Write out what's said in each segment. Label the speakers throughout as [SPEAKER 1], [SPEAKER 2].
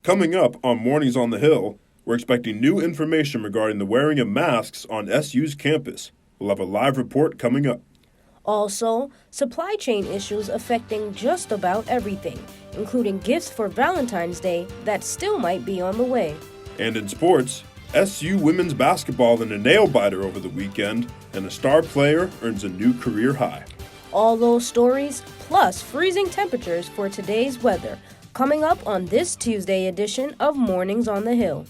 [SPEAKER 1] Coming up on Mornings on the Hill, we're expecting new information regarding the wearing of masks on SU's campus. We'll have a live report coming up.
[SPEAKER 2] Also, supply chain issues affecting just about everything, including gifts for Valentine's Day that still might be on the way.
[SPEAKER 1] And in sports, SU women's basketball in a nail-biter over the weekend, and a star player earns a new career high.
[SPEAKER 2] All those stories, plus freezing temperatures for today's weather, coming up on this Tuesday edition of Mornings on the Hill.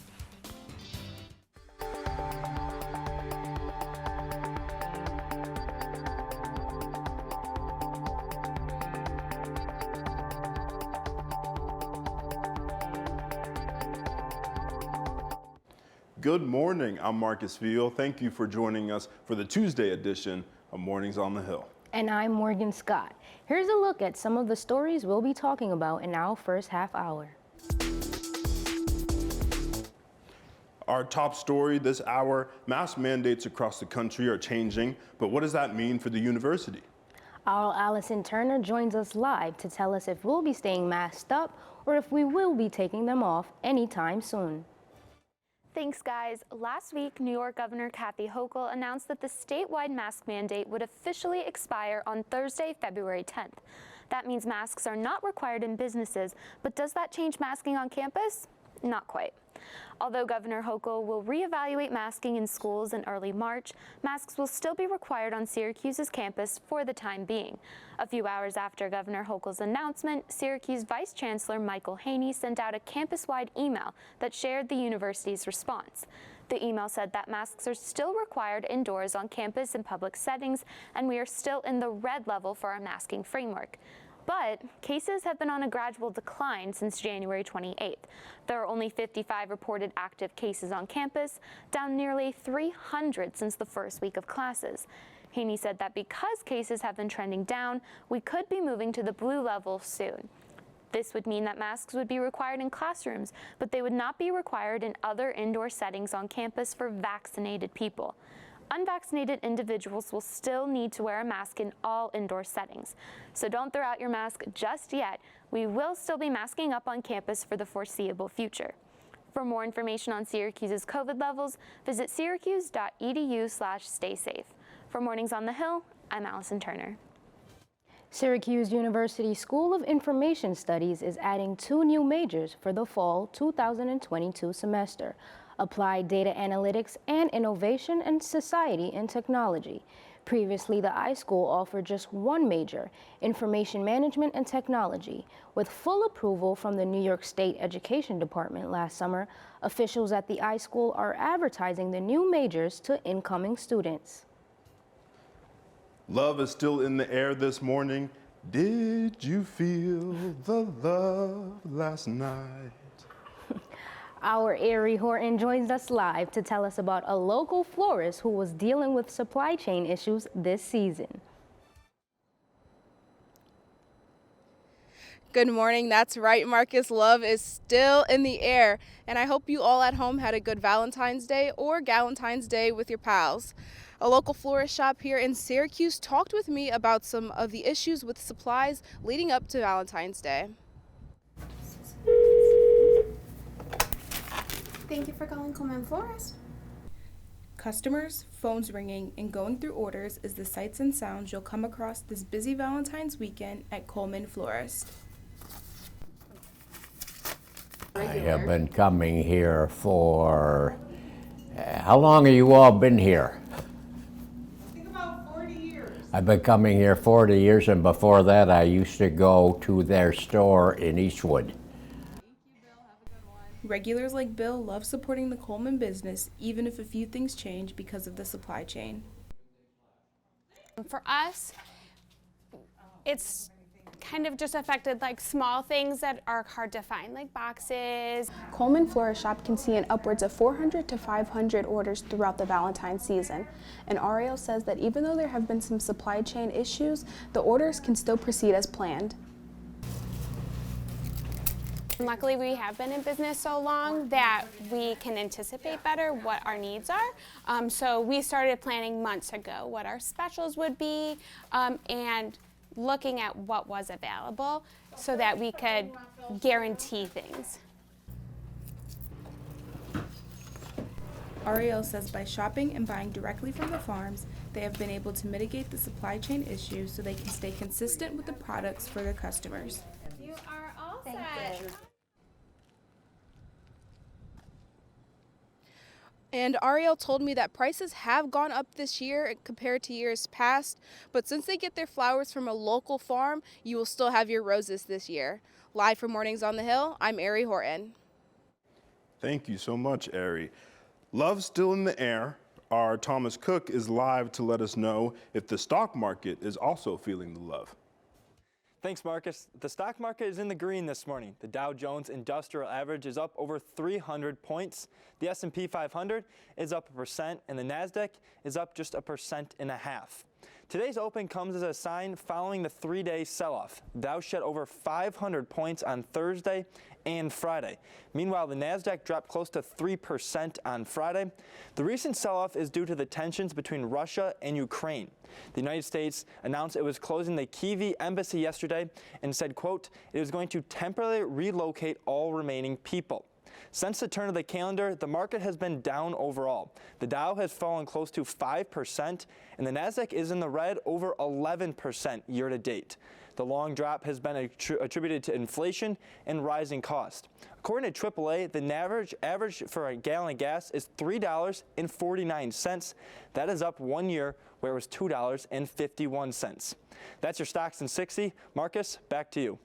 [SPEAKER 1] Good morning, I'm Marcus Field. Thank you for joining us for the Tuesday edition of Mornings on the Hill.
[SPEAKER 2] And I'm Morgan Scott. Here's a look at some of the stories we'll be talking about in our first half hour.
[SPEAKER 1] Our top story this hour, mask mandates across the country are changing, but what does that mean for the university?
[SPEAKER 2] Our Allison Turner joins us live to tell us if we'll be staying masked up or if we will be taking them off anytime soon.
[SPEAKER 3] Thanks, guys. Last week, New York Governor Kathy Hochul announced that the statewide mask mandate would officially expire on Thursday, February 10th. That means masks are not required in businesses, but does that change masking on campus? Not quite. Although Governor Hochul will reevaluate masking in schools in early March, masks will still be required on Syracuse's campus for the time being. A few hours after Governor Hochul's announcement, Syracuse Vice Chancellor Michael Haney sent out a campus-wide email that shared the university's response. The email said that masks are still required indoors on campus in public settings, and we are still in the red level for our masking framework. But cases have been on a gradual decline since January 28th. There are only 55 reported active cases on campus, down nearly 300 since the first week of classes. Haney said that because cases have been trending down, we could be moving to the blue level soon. This would mean that masks would be required in classrooms, but they would not be required in other indoor settings on campus for vaccinated people. Unvaccinated individuals will still need to wear a mask in all indoor settings. So don't throw out your mask just yet. We will still be masking up on campus for the foreseeable future. For more information on Syracuse's COVID levels, visit syracuse.edu/staysafe. For Mornings on the Hill, I'm Allison Turner.
[SPEAKER 2] Syracuse University School of Information Studies is adding 2 new majors for the fall 2022 semester. Applied Data Analytics and Innovation and Society and Technology. Previously, the iSchool offered just 1 major, Information Management and Technology. With full approval from the New York State Education Department last summer, officials at the iSchool are advertising the new majors to incoming students.
[SPEAKER 1] Love is still in the air this morning. Did you feel the love last night?
[SPEAKER 2] Our Ari Horton joins us live to tell us about a local florist who was dealing with supply chain issues this season.
[SPEAKER 4] Good morning. That's right, Marcus. Love is still in the air, and I hope you all at home had a good Valentine's Day or Galentine's Day with your pals. A local florist shop here in Syracuse talked with me about some of the issues with supplies leading up to Valentine's Day.
[SPEAKER 5] Thank you for calling Coleman Florist.
[SPEAKER 4] Customers, phones ringing, and going through orders is the sights and sounds you'll come across this busy Valentine's weekend at Coleman Florist.
[SPEAKER 6] I have been coming here for, how long have you all been here?
[SPEAKER 5] I think about 40 years.
[SPEAKER 6] I've been coming here 40 years, and before that I used to go to their store in Eastwood.
[SPEAKER 4] Regulars like Bill love supporting the Coleman business, even if a few things change because of the supply chain.
[SPEAKER 7] For us, it's kind of just affected like small things that are hard to find, like boxes.
[SPEAKER 5] Coleman Florist Shop can see in upwards of 400 to 500 orders throughout the Valentine's season. And Ariel says that even though there have been some supply chain issues, the orders can still proceed as planned.
[SPEAKER 7] Luckily, we have been in business so long that we can anticipate better what our needs are. So we started planning months ago what our specials would be and looking at what was available so that we could guarantee things.
[SPEAKER 5] Ariel says by shopping and buying directly from the farms, they have been able to mitigate the supply chain issues so they can stay consistent with the products for their customers.
[SPEAKER 7] You are all set.
[SPEAKER 4] And Ariel told me that prices have gone up this year compared to years past, but since they get their flowers from a local farm, you will still have your roses this year. Live from Mornings on the Hill, I'm Ari Horton.
[SPEAKER 1] Thank you so much, Ari. Love's still in the air. Our Thomas Cook is live to let us know if the stock market is also feeling the love.
[SPEAKER 8] Thanks, Marcus. The stock market is in the green this morning. The Dow Jones Industrial Average is up over 300 points. The S&P 500 is up 1%, and the NASDAQ is up just 1.5%. Today's open comes as a sign following the three-day sell-off. Dow shed over 500 points on Thursday and Friday. Meanwhile, the NASDAQ dropped close to 3% on Friday. The recent sell-off is due to the tensions between Russia and Ukraine. The United States announced it was closing the Kyiv embassy yesterday and said, quote, it was going to temporarily relocate all remaining people. Since the turn of the calendar, the market has been down overall. The Dow has fallen close to 5%, and the NASDAQ is in the red over 11% year to date. The long drop has been attributed to inflation and rising costs. According to AAA, the average for a gallon of gas is $3.49. That is up 1 year, where it was $2.51. That's your stocks in 60. Marcus, back to you.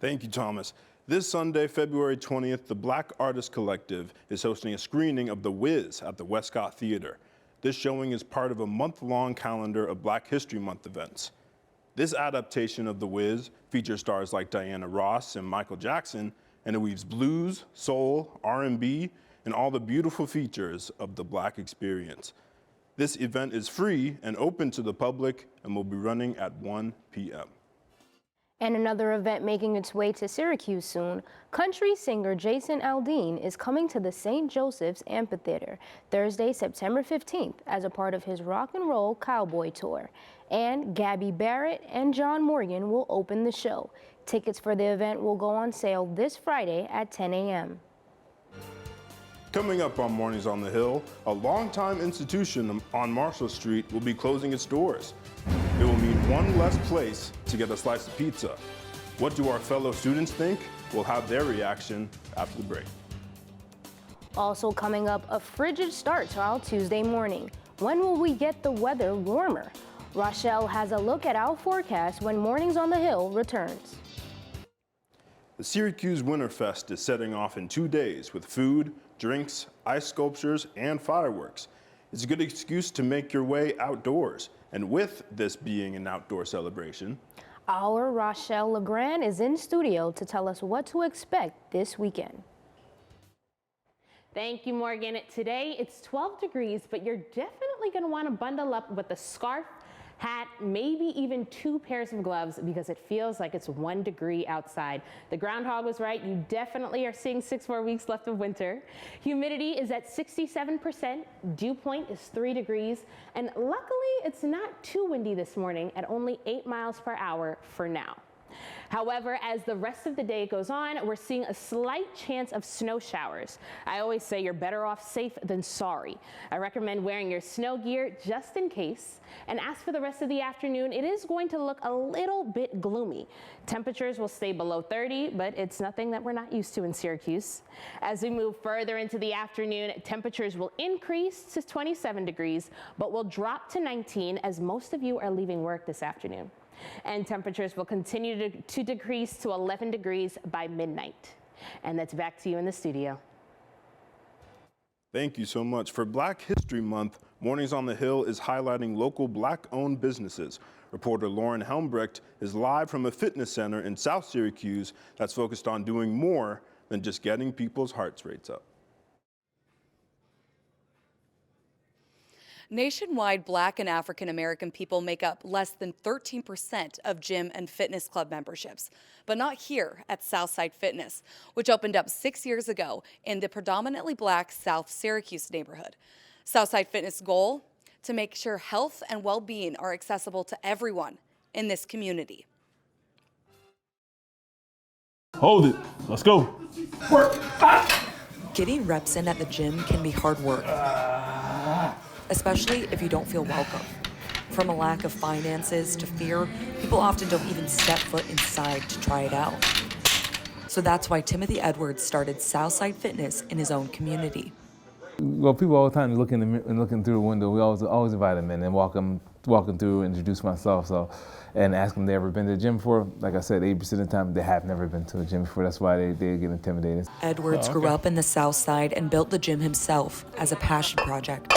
[SPEAKER 1] Thank you, Thomas. This Sunday, February 20th, the Black Artist Collective is hosting a screening of The Wiz at the Westcott Theater. This showing is part of a month-long calendar of Black History Month events. This adaptation of The Wiz features stars like Diana Ross and Michael Jackson, and it weaves blues, soul, R&B, and all the beautiful features of the Black experience. This event is free and open to the public and will be running at 1 p.m.
[SPEAKER 2] And another event making its way to Syracuse soon, country singer Jason Aldean is coming to the St. Joseph's Amphitheater Thursday, September 15th as a part of his rock and roll cowboy tour. And Gabby Barrett and John Morgan will open the show. Tickets for the event will go on sale this Friday at 10 a.m.
[SPEAKER 1] Coming up on Mornings on the Hill, a longtime institution on Marshall Street will be closing its doors. It will mean one less place to get a slice of pizza. What do our fellow students think? We'll have their reaction after the break.
[SPEAKER 2] Also coming up, a frigid start to our Tuesday morning. When will we get the weather warmer? Rochelle has a look at our forecast when Mornings on the Hill returns.
[SPEAKER 1] The Syracuse Winterfest is setting off in 2 days with food, drinks, ice sculptures, and fireworks. It's a good excuse to make your way outdoors. And with this being an outdoor celebration,
[SPEAKER 2] our Rochelle LeGrand is in studio to tell us what to expect this weekend.
[SPEAKER 9] Thank you, Morgan. Today it's 12 degrees, but you're definitely going to want to bundle up with a scarf, hat, maybe even 2 pairs of gloves because it feels like it's 1 degree outside. The groundhog was right. You definitely are seeing 6 more weeks left of winter. Humidity is at 67%. Dew point is 3 degrees. And luckily, it's not too windy this morning at only 8 miles per hour for now. However, as the rest of the day goes on, we're seeing a slight chance of snow showers. I always say you're better off safe than sorry. I recommend wearing your snow gear just in case. And as for the rest of the afternoon, it is going to look a little bit gloomy. Temperatures will stay below 30, but it's nothing that we're not used to in Syracuse. As we move further into the afternoon, temperatures will increase to 27 degrees, but will drop to 19 as most of you are leaving work this afternoon. And temperatures will continue to decrease to 11 degrees by midnight. And that's back to you in the studio.
[SPEAKER 1] Thank you so much. For Black History Month, Mornings on the Hill is highlighting local Black-owned businesses. Reporter Lauren Helmbrecht is live from a fitness center in South Syracuse that's focused on doing more than just getting people's heart rates up.
[SPEAKER 10] Nationwide, Black and African American people make up less than 13% of gym and fitness club memberships, but not here at Southside Fitness, which opened up 6 years ago in the predominantly Black South Syracuse neighborhood. Southside Fitness' goal? To make sure health and well-being are accessible to everyone in this community.
[SPEAKER 11] Hold it. Let's go. Work.
[SPEAKER 12] Getting reps in at the gym can be hard work, especially if you don't feel welcome. From a lack of finances to fear, people often don't even step foot inside to try it out. So that's why Timothy Edwards started Southside Fitness in his own community.
[SPEAKER 13] Well, people all the time looking through the window. We always invite them in and walk them through, introduce myself, and ask them if they ever been to the gym before. Like I said, 80% of the time they have never been to a gym before. That's why they get intimidated.
[SPEAKER 12] Edwards grew up in the South Side and built the gym himself as a passion project.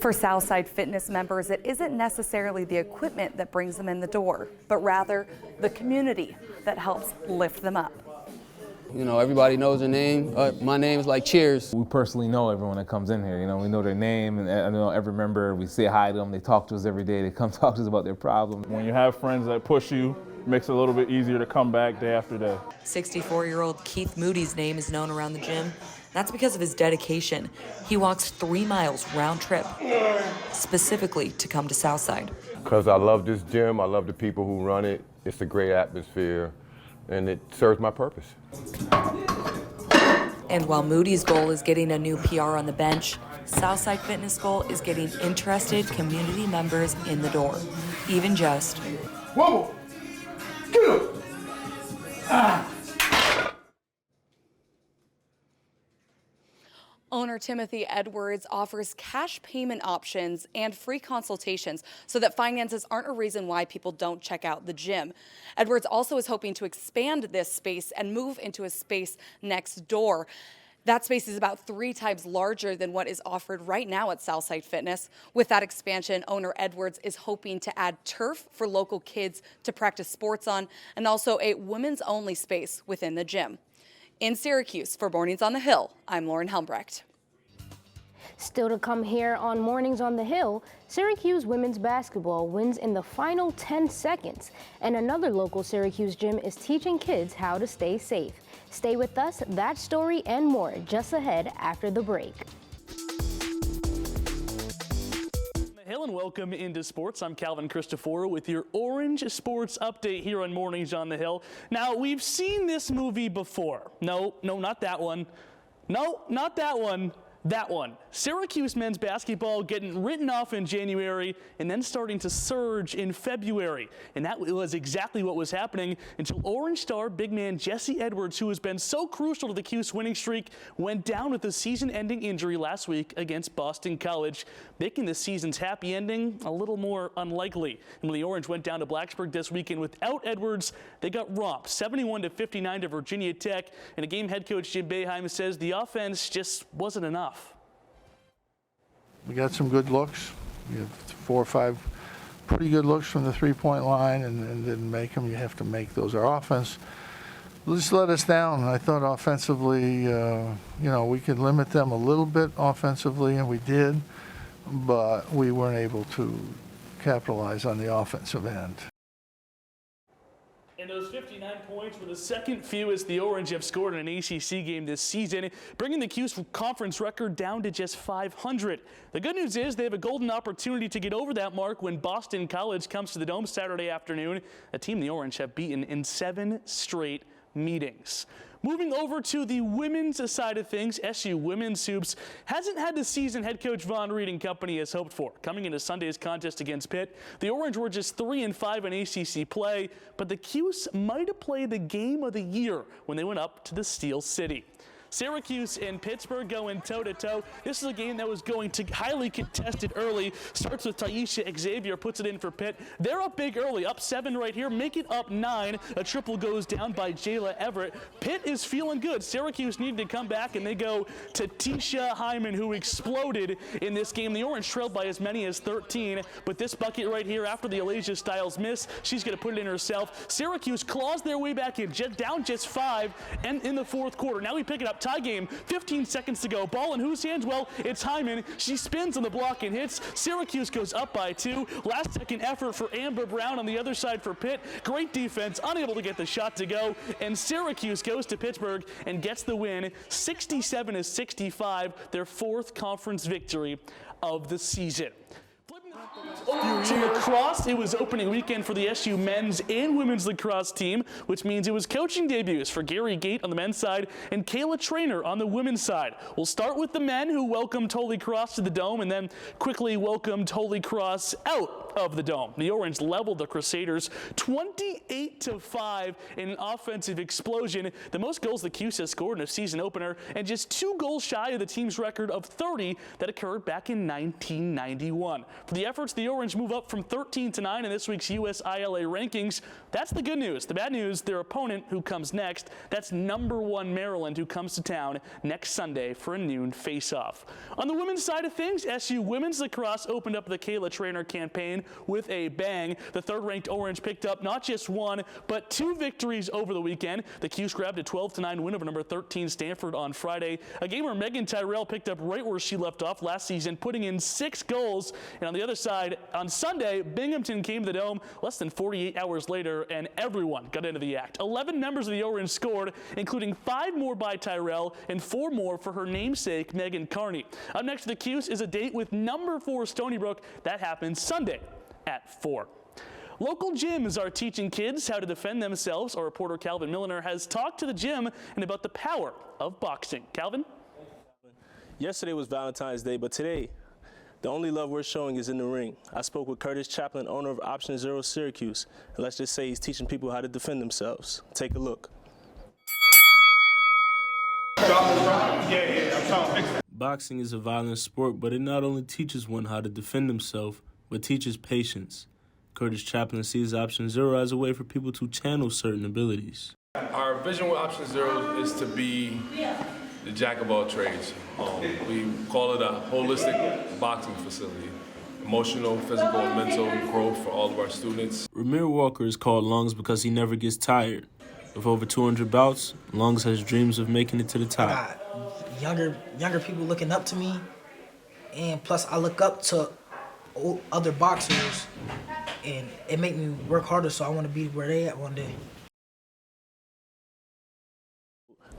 [SPEAKER 10] For Southside Fitness members, it isn't necessarily the equipment that brings them in the door, but rather the community that helps lift them up.
[SPEAKER 14] You know, everybody knows their name. My name is like Cheers.
[SPEAKER 13] We personally know everyone that comes in here. You know, we know their name, and I know every member. We say hi to them. They talk to us every day. They come talk to us about their problems.
[SPEAKER 11] When you have friends that push you, it makes it a little bit easier to come back day after day.
[SPEAKER 12] 64-year-old Keith Moody's name is known around the gym. That's because of his dedication. He walks 3 miles round trip, specifically to come to Southside.
[SPEAKER 15] Because I love this gym, I love the people who run it. It's a great atmosphere, and it serves my purpose.
[SPEAKER 12] And while Moody's goal is getting a new PR on the bench, Southside Fitness' goal is getting interested community members in the door, even just.
[SPEAKER 11] Whoa! Get up! Ah!
[SPEAKER 10] Owner Timothy Edwards offers cash payment options and free consultations so that finances aren't a reason why people don't check out the gym. Edwards also is hoping to expand this space and move into a space next door. That space is about 3 times larger than what is offered right now at Southside Fitness. With that expansion, owner Edwards is hoping to add turf for local kids to practice sports on, and also a women's only space within the gym. In Syracuse, for Mornings on the Hill, I'm Lauren Helmbrecht.
[SPEAKER 2] Still to come here on Mornings on the Hill, Syracuse women's basketball wins in the final 10 seconds, and another local Syracuse gym is teaching kids how to stay safe. Stay with us, that story and more just ahead after the break.
[SPEAKER 16] Hello and welcome into sports. I'm Calvin Christopher with your Orange Sports Update here on Mornings on the Hill. Now, we've seen this movie before. No, not that one. No, not that one. That one. Syracuse men's basketball getting written off in January and then starting to surge in February. And that was exactly what was happening until Orange Star big man Jesse Edwards, who has been so crucial to the Cuse winning streak, went down with a season-ending injury last week against Boston College, making the season's happy ending a little more unlikely. And when the Orange went down to Blacksburg this weekend without Edwards, they got romped 71-59 to Virginia Tech. And a game head coach Jim Boeheim says the offense just wasn't enough.
[SPEAKER 17] We got some good looks. We have 4 or 5 pretty good looks from the three-point line and didn't make them. You have to make those. Our offense just let us down. I thought offensively, we could limit them a little bit offensively, and we did, but we weren't able to capitalize on the offensive end.
[SPEAKER 16] And those 59 points were the second fewest the Orange have scored in an ACC game this season, bringing the Cuse conference record down to just 500. The good news is they have a golden opportunity to get over that mark when Boston College comes to the Dome Saturday afternoon, a team the Orange have beaten in 7 straight meetings. Moving over to the women's side of things, SU Women's Hoops hasn't had the season head coach Vaughn Reed and company has hoped for. Coming into Sunday's contest against Pitt, the Orange were just 3-5 in ACC play, but the Cuse might have played the game of the year when they went up to the Steel City. Syracuse and Pittsburgh going toe-to-toe. This is a game that was going to highly contested early. Starts with Taisha Xavier, puts it in for Pitt. They're up big early, up 7 right here, make it up 9. A triple goes down by Jayla Everett. Pitt is feeling good. Syracuse needed to come back, and they go to Tisha Hyman, who exploded in this game. The Orange trailed by as many as 13, but this bucket right here after the Alasia Styles miss, she's going to put it in herself. Syracuse claws their way back in, down just 5, and in the fourth quarter. Now we pick it up. Tie game, 15 seconds to go. Ball in whose hands? Well, it's Hyman. She spins on the block and hits. Syracuse goes up by 2. Last second effort for Amber Brown on the other side for Pitt. Great defense, unable to get the shot to go. And Syracuse goes to Pittsburgh and gets the win, 67-65, their 4th conference victory of the season. To lacrosse, it was opening weekend for the SU men's and women's lacrosse team, which means it was coaching debuts for Gary Gate on the men's side and Kayla Trainer on the women's side. We'll start with the men, who welcomed Holy Cross to the Dome and then quickly welcomed Holy Cross out of the Dome. The Orange leveled the Crusaders 28-5 in an offensive explosion, the most goals the Cuse has scored in a season opener, and just 2 goals shy of the team's record of 30 that occurred back in 1991. For the efforts, the Orange move up from 13 to 9 in this week's USILA rankings. That's the good news. The bad news, their opponent, who comes next, that's #1 Maryland, who comes to town next Sunday for a noon face-off. On the women's side of things, SU women's lacrosse opened up the Kayla Trainer campaign with a bang. The third-ranked Orange picked up not just 1, but 2 victories over the weekend. The Cuse grabbed a 12-9 win over number 13 Stanford on Friday, a game where Megan Tyrell picked up right where she left off last season, putting in 6 goals. And on the other side, on Sunday, Binghamton came to the Dome less than 48 hours later, and everyone got into the act. 11 members of the Orange scored, including 5 more by Tyrell and 4 more for her namesake, Megan Carney. Up next to the Cuse is a date with number 4 Stony Brook. That happens Sunday at 4. Local gyms are teaching kids how to defend themselves. Our reporter Calvin Milliner has talked to the gym and about the power of boxing. Calvin?
[SPEAKER 18] Yesterday was Valentine's Day, but today, the only love we're showing is in the ring. I spoke with Curtis Chaplin, owner of Option Zero Syracuse, and let's just say he's teaching people how to defend themselves. Take a look. Boxing is a violent sport, but it not only teaches one how to defend himself, but teaches patience. Curtis Chaplin sees Option Zero as a way for people to channel certain abilities.
[SPEAKER 19] Our vision with Option Zero is to be the jack of all trades. We call it a holistic boxing facility. Emotional, physical, and mental growth for all of our students.
[SPEAKER 18] Ramir Walker is called Lungs because he never gets tired. With over 200 bouts, Lungs has dreams of making it to the top.
[SPEAKER 20] I got younger people looking up to me, and plus I look up to other boxers, and it make me work harder, so I want to be where they at one day.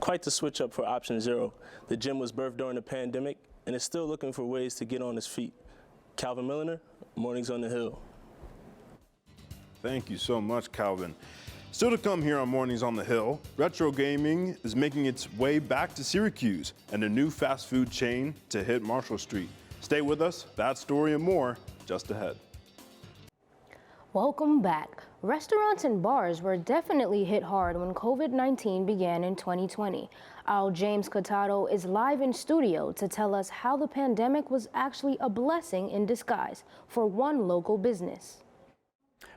[SPEAKER 18] Quite the switch up for Option Zero. The gym was birthed during the pandemic and is still looking for ways to get on its feet. Calvin Milliner, Mornings on the Hill.
[SPEAKER 1] Thank you so much, Calvin. Still to come here on Mornings on the Hill, retro gaming is making its way back to Syracuse and a new fast food chain to hit Marshall Street. Stay with us, that story and more just ahead.
[SPEAKER 2] Welcome back. Restaurants and bars were definitely hit hard when COVID-19 began in 2020. Our James Cotado is live in studio to tell us how the pandemic was actually a blessing in disguise for one local business.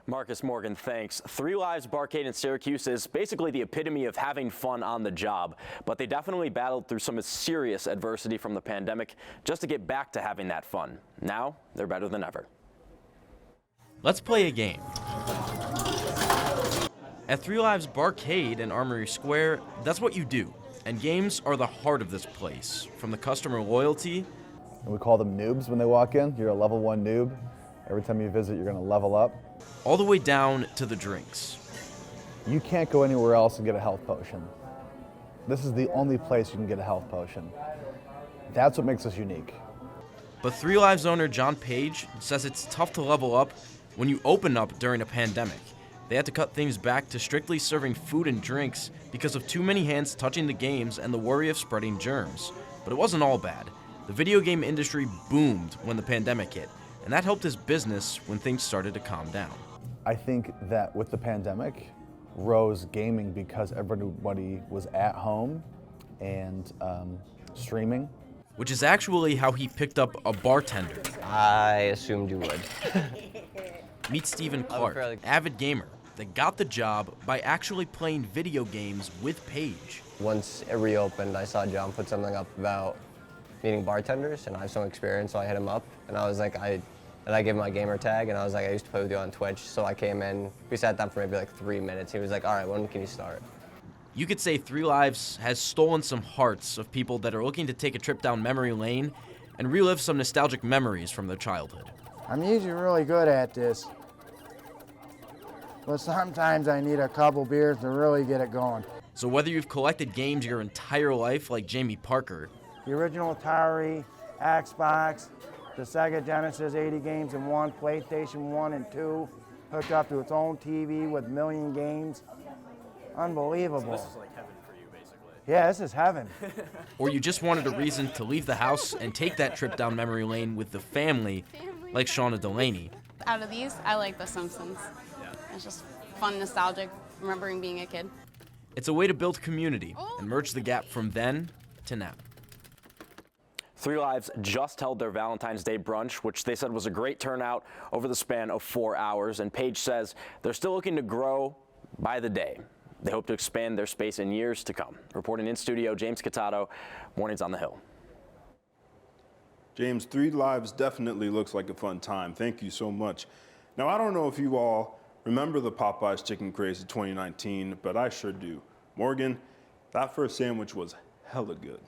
[SPEAKER 21] Marcus Morgan, thanks. 3 Lives Barcade in Syracuse is basically the epitome of having fun on the job, but they definitely battled through some serious adversity from the pandemic just to get back to having that fun. Now, they're better than ever.
[SPEAKER 22] Let's play a game. At 3 Lives Barcade in Armory Square, that's what you do. And games are the heart of this place. From the customer loyalty.
[SPEAKER 23] And we call them noobs when they walk in. You're a level 1 noob. Every time you visit, you're gonna level up.
[SPEAKER 22] All the way down to the drinks.
[SPEAKER 23] You can't go anywhere else and get a health potion. This is the only place you can get a health potion. That's what makes us unique.
[SPEAKER 22] But 3 Lives owner John Page says it's tough to level up when you open up during a pandemic. They had to cut things back to strictly serving food and drinks because of too many hands touching the games and the worry of spreading germs. But it wasn't all bad. The video game industry boomed when the pandemic hit, and that helped his business when things started to calm down.
[SPEAKER 23] I think that with the pandemic, rose gaming because everybody was at home and streaming.
[SPEAKER 22] Which is actually how he picked up a bartender.
[SPEAKER 24] I assumed you would.
[SPEAKER 22] Meet Stephen Clark, avid gamer, that got the job by actually playing video games with Paige.
[SPEAKER 24] Once it reopened, I saw John put something up about meeting bartenders, and I have some experience, so I hit him up, and I was like, I gave him my gamer tag, and I was like, I used to play with you on Twitch, so I came in, we sat down for maybe like 3 minutes. He was like, all right, when can you start?
[SPEAKER 22] You could say 3 Lives has stolen some hearts of people that are looking to take a trip down memory lane and relive some nostalgic memories from their childhood.
[SPEAKER 25] I'm usually really good at this, but sometimes I need a couple beers to really get it going.
[SPEAKER 22] So whether you've collected games your entire life like Jamie Parker,
[SPEAKER 25] the original Atari, Xbox, the Sega Genesis 80 games in one, PlayStation 1 and 2, hooked up to its own TV with a million games. Unbelievable.
[SPEAKER 21] So this is like heaven for you, basically.
[SPEAKER 25] Yeah, this is heaven.
[SPEAKER 22] Or you just wanted a reason to leave the house and take that trip down memory lane with the family, like Shawn and DELANEY.
[SPEAKER 3] Out of these, I like The Simpsons. It's just fun, nostalgic, remembering being a kid.
[SPEAKER 22] It's a way to build community and merge the gap from then to now.
[SPEAKER 21] Three Lives just held their Valentine's Day brunch, which they said was a great turnout over the span of 4 hours. And Paige says they're still looking to grow by the day. They hope to expand their space in years to come. Reporting in studio, James Catato, Mornings on the Hill.
[SPEAKER 1] James, Three Lives definitely looks like a fun time. Thank you so much. Now, I don't know if you all remember the Popeyes chicken craze of 2019, but I sure do. Morgan, that first sandwich was hella good.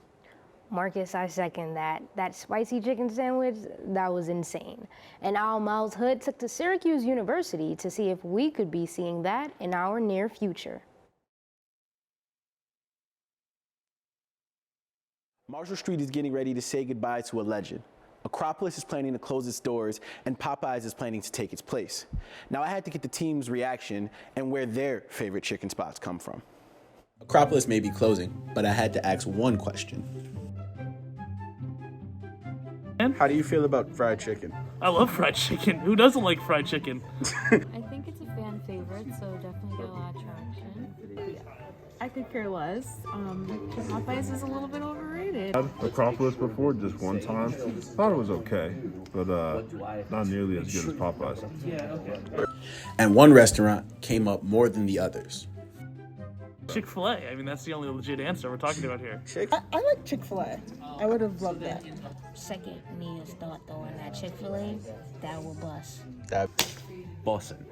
[SPEAKER 2] Marcus, I second that. That spicy chicken sandwich, that was insane. And our Miles Hood took to Syracuse University to see if we could be seeing that in our near future.
[SPEAKER 4] Marshall Street is getting ready to say goodbye to a legend. Acropolis is planning to close its doors, and Popeyes is planning to take its place. Now, I had to get the team's reaction and where their favorite chicken spots come from.
[SPEAKER 5] Acropolis may be closing, but I had to ask one question. How do you feel about fried chicken?
[SPEAKER 16] I love fried chicken. Who doesn't like fried chicken?
[SPEAKER 6] I think it's a fan favorite, so definitely get a lot of traction. I could care less. Popeyes is a little bit overrated.
[SPEAKER 7] I've had Acropolis before, just one time. Thought it was okay, but not nearly as good as Popeyes.
[SPEAKER 5] And one restaurant came up more than the others.
[SPEAKER 16] Chick-fil-A. I mean, that's the only legit answer we're talking about here.
[SPEAKER 26] I like Chick-fil-A. I would have loved that.
[SPEAKER 27] Second meanest thought though in that Chick-fil-A, that will bust.
[SPEAKER 28] Bussin'.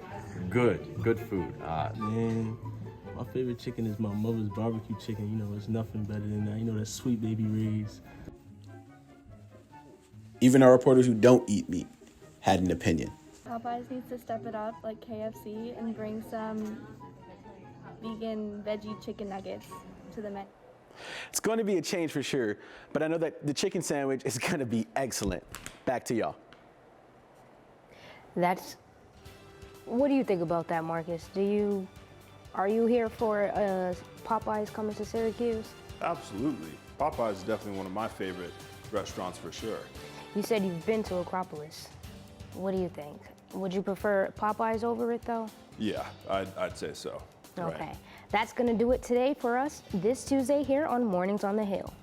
[SPEAKER 28] Good food.
[SPEAKER 18] Man, my favorite chicken is my mother's barbecue chicken. You know, there's nothing better than that. You know, that sweet baby Ray's.
[SPEAKER 5] Even our reporters who don't eat meat had an opinion.
[SPEAKER 6] Popeyes needs to step it up like KFC and bring some vegan veggie chicken nuggets to the menu.
[SPEAKER 4] It's going to be a change for sure, but I know that the chicken sandwich is going to be excellent. Back to y'all.
[SPEAKER 2] What do you think about that, Marcus? Are you here for Popeyes coming to Syracuse?
[SPEAKER 1] Absolutely. Popeyes is definitely one of my favorite restaurants for sure.
[SPEAKER 2] You said you've been to Acropolis. What do you think? Would you prefer Popeyes over it though?
[SPEAKER 1] Yeah, I'd say so.
[SPEAKER 2] Okay.
[SPEAKER 1] Right.
[SPEAKER 2] That's going to do it today for us this Tuesday here on Mornings on the Hill.